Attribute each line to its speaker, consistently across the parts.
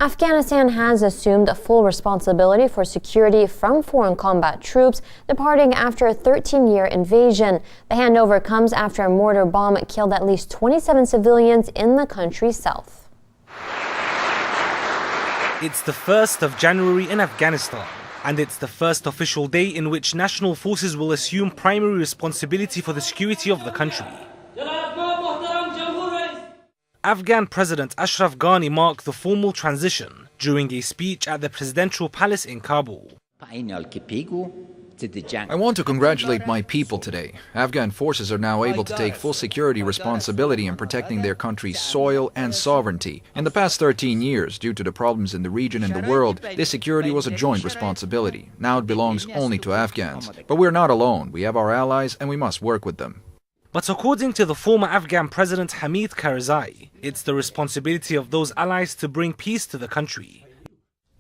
Speaker 1: Afghanistan has assumed full responsibility for security from foreign combat troops departing after a 13-year invasion. The handover comes after a mortar bomb killed at least 27 civilians in the country's south.
Speaker 2: It's the 1st of January in Afghanistan, and it's the first official day in which national forces will assume primary responsibility for the security of the country. Afghan President Ashraf Ghani marked the formal transition during a speech at the presidential palace in Kabul.
Speaker 3: I want to congratulate my people today. Afghan forces are now able to take full security responsibility in protecting their country's soil and sovereignty. In the past 13 years, due to the problems in the region and the world, this security was a joint responsibility. Now it belongs only to Afghans. But we're not alone. We have our allies and we must work with them.
Speaker 2: But according to the former Afghan President Hamid Karzai, it's the responsibility of those allies to bring peace to the country.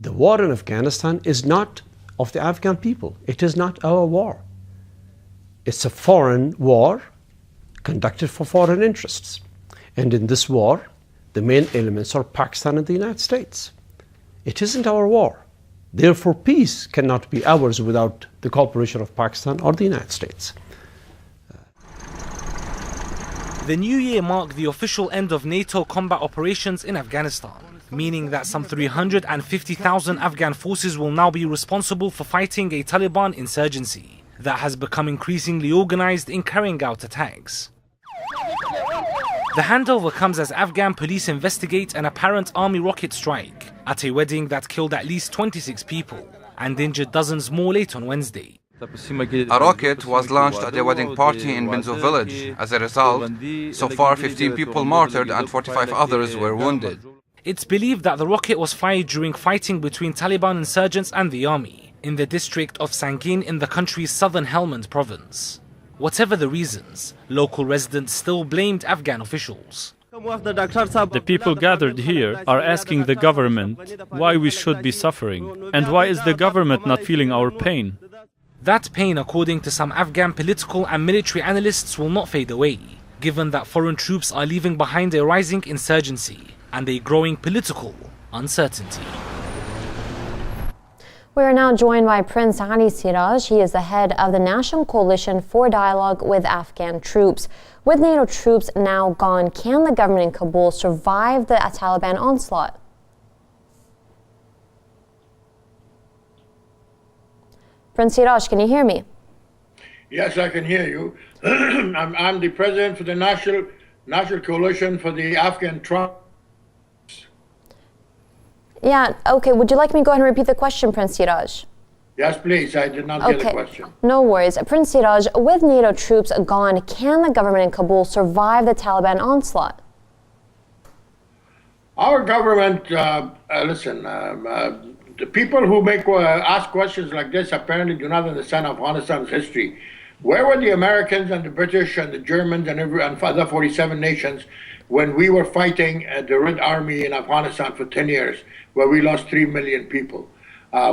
Speaker 4: The war in Afghanistan is not of the Afghan people. It is not our war. It's a foreign war conducted for foreign interests. And in this war, the main elements are Pakistan and the United States. It isn't our war. Therefore, peace cannot be ours without the cooperation of Pakistan or the United States.
Speaker 2: The new year marked the official end of NATO combat operations in Afghanistan, meaning that some 350,000 Afghan forces will now be responsible for fighting a Taliban insurgency that has become increasingly organized in carrying out attacks. The handover comes as Afghan police investigate an apparent army rocket strike at a wedding that killed at least 26 people and injured dozens more late on Wednesday.
Speaker 5: A rocket was launched at a wedding party in Benzo village. As a result, so far 15 people martyred and 45 others were wounded.
Speaker 2: It's believed that the rocket was fired during fighting between Taliban insurgents and the army in the district of Sangin in the country's southern Helmand province. Whatever the reasons, local residents still blamed Afghan officials.
Speaker 6: The people gathered here are asking the government why we should be suffering and why is the government not feeling our pain.
Speaker 2: That pain, according to some Afghan political and military analysts, will not fade away, given that foreign troops are leaving behind a rising insurgency and a growing political uncertainty.
Speaker 1: We are now joined by Prince Ali Seraj. He is the head of the National Coalition for Dialogue with Afghan Troops. With NATO troops now gone, can the government in Kabul survive the Taliban onslaught? Prince Seraj, can you hear me?
Speaker 7: Yes, I can hear you. I'm the president for the National Coalition for the Afghan Troops.
Speaker 1: Yeah, okay. Would you like me to go ahead and repeat the question, Prince Seraj?
Speaker 7: Yes, please. I did not get the question.
Speaker 1: No worries. Prince Seraj, with NATO troops gone, can the government in Kabul survive the Taliban onslaught?
Speaker 7: Our government, the people who ask questions like this apparently do not understand Afghanistan's history. Where were the Americans and the British and the Germans and other 47 nations when we were fighting the Red Army in Afghanistan for 10 years, where we lost 3 million people?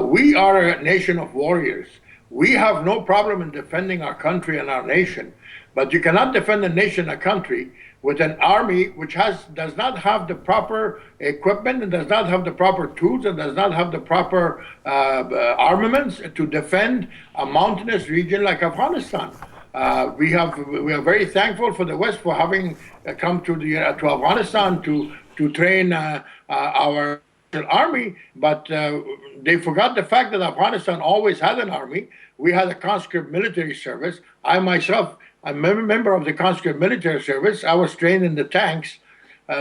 Speaker 7: We are a nation of warriors. We have no problem in defending our country and our nation, but you cannot defend a nation, a country, with an army which does not have the proper equipment and does not have the proper tools and does not have the proper armaments to defend a mountainous region like Afghanistan. We are very thankful for the West for having come to Afghanistan to train our army, but they forgot the fact that Afghanistan always had an army. We had a conscript military service. I myself, I'm a member of the conscript military service. I was trained in the tanks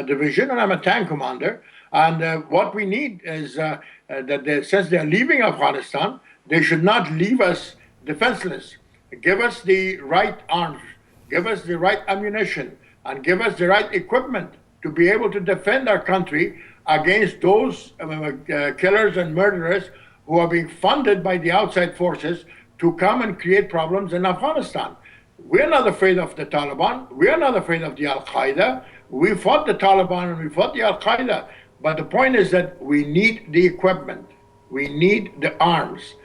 Speaker 7: division, and I'm a tank commander. And what we need is that since they're leaving Afghanistan, they should not leave us defenseless. Give us the right arms, give us the right ammunition, and give us the right equipment to be able to defend our country against those killers and murderers who are being funded by the outside forces to come and create problems in Afghanistan. We're not afraid of the Taliban. We're not afraid of the Al-Qaeda. We fought the Taliban and we fought the Al-Qaeda. But the point is that we need the equipment. We need the arms.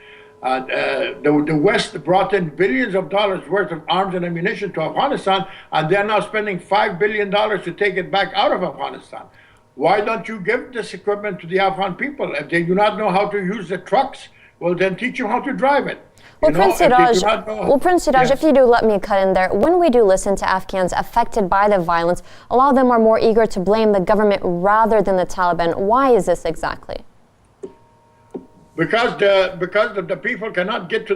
Speaker 7: The West brought in billions of dollars worth of arms and ammunition to Afghanistan, and they're now spending $5 billion to take it back out of Afghanistan. Why don't you give this equipment to the Afghan people? If they do not know how to use the trucks, well, then teach them how to drive it.
Speaker 1: Well, Prince Seraj,
Speaker 7: Yes.
Speaker 1: if you do let me cut in there, when we do listen to Afghans affected by the violence, a lot of them are more eager to blame the government rather than the Taliban. Why is this exactly?
Speaker 7: Because the people cannot get to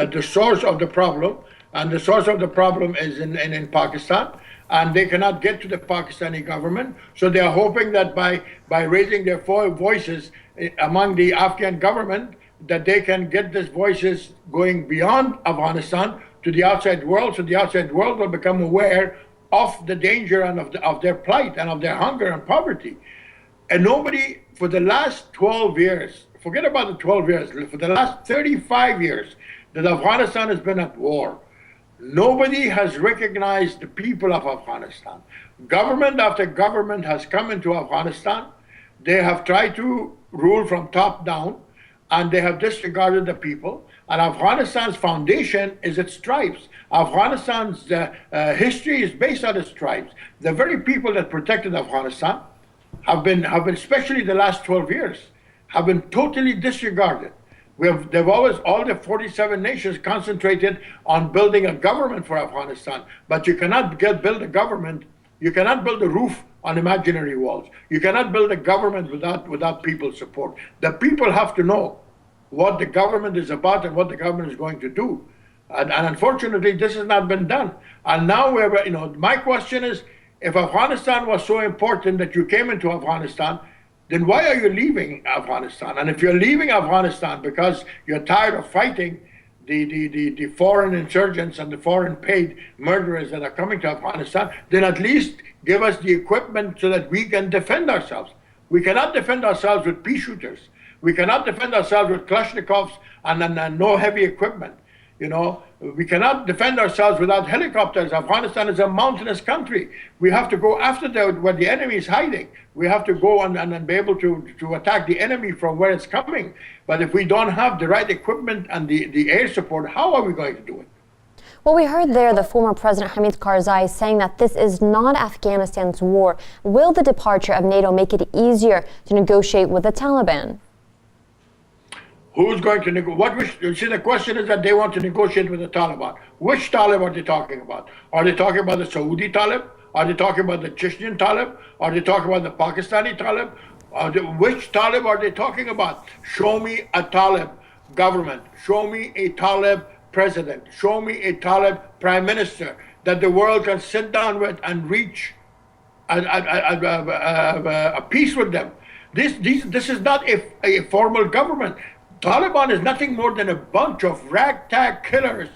Speaker 7: the source of the problem, and the source of the problem is in Pakistan, and they cannot get to the Pakistani government. So they are hoping that by raising their voices among the Afghan government, that they can get these voices going beyond Afghanistan to the outside world, so the outside world will become aware of the danger and of their plight and of their hunger and poverty. And nobody, for the last 12 years, forget about the 12 years, for the last 35 years that Afghanistan has been at war, nobody has recognized the people of Afghanistan. Government after government has come into Afghanistan. They have tried to rule from top down, and they have disregarded the people. And Afghanistan's foundation is its tribes. Afghanistan's history is based on its tribes. The very people that protected Afghanistan have been, especially the last 12 years, have been totally disregarded. They've always, all the 47 nations concentrated on building a government for Afghanistan, but you cannot build a government, you cannot build a roof on imaginary walls. You cannot build a government without people's support. The people have to know what the government is about and what the government is going to do. And unfortunately, this has not been done. And now my question is, if Afghanistan was so important that you came into Afghanistan, then why are you leaving Afghanistan? And if you're leaving Afghanistan because you're tired of fighting the foreign insurgents and the foreign paid murderers that are coming to Afghanistan, then at least give us the equipment so that we can defend ourselves. We cannot defend ourselves with pea shooters. We cannot defend ourselves with Kalashnikovs and no heavy equipment. We cannot defend ourselves without helicopters. Afghanistan is a mountainous country. We have to go after where the enemy is hiding. We have to go and be able to attack the enemy from where it's coming. But if we don't have the right equipment and the air support, how are we going to do it?
Speaker 1: Well, we heard there the former President Hamid Karzai saying that this is not Afghanistan's war. Will the departure of NATO make it easier to negotiate with the Taliban?
Speaker 7: Who's going to negotiate? See, the question is that they want to negotiate with the Taliban. Which Talib are they talking about? Are they talking about the Saudi Talib? Are they talking about the Chechenian Talib? Are they talking about the Pakistani Talib? Which Talib are they talking about? Show me a Talib government. Show me a Talib president. Show me a Talib prime minister that the world can sit down with and reach a peace with them. This is not a formal government. Taliban is nothing more than a bunch of ragtag killers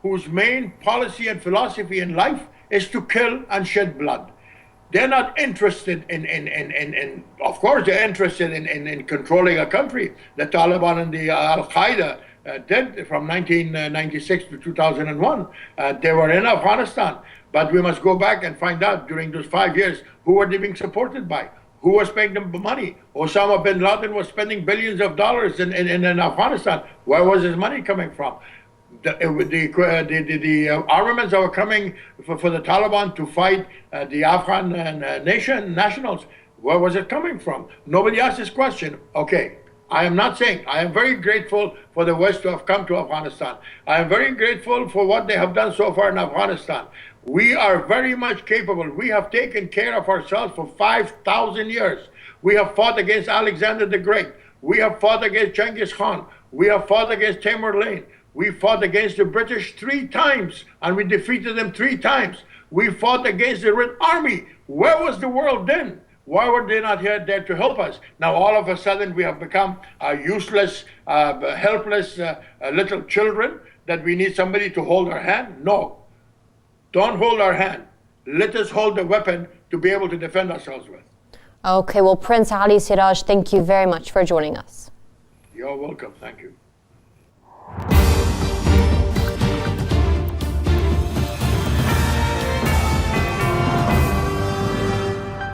Speaker 7: whose main policy and philosophy in life is to kill and shed blood. They're not interested in of course, they're interested in controlling a country. The Taliban and the Al-Qaeda did from 1996 to 2001. They were in Afghanistan, but we must go back and find out during those 5 years, who were they being supported by? Who was paying them money? Osama bin Laden was spending billions of dollars in Afghanistan. Where was his money coming from? The armaments that were coming for the Taliban to fight the Afghan nationals, where was it coming from? Nobody asked this question. Okay, I am not saying, I am very grateful for the West to have come to Afghanistan. I am very grateful for what they have done so far in Afghanistan. We are very much capable. We have taken care of ourselves for 5,000 years. We have fought against Alexander the Great. We have fought against Genghis Khan. We have fought against Timur Lane. We fought against the British 3 times, and we defeated them 3 times. We fought against the Red Army. Where was the world then? Why were they not here there to help us? Now all of a sudden we have become useless, helpless little children that we need somebody to hold our hand? No. Don't hold our hand. Let us hold the weapon to be able to defend ourselves with.
Speaker 1: Okay, well, Prince Ali Seraj, thank you very much for joining us.
Speaker 7: You're welcome. Thank you.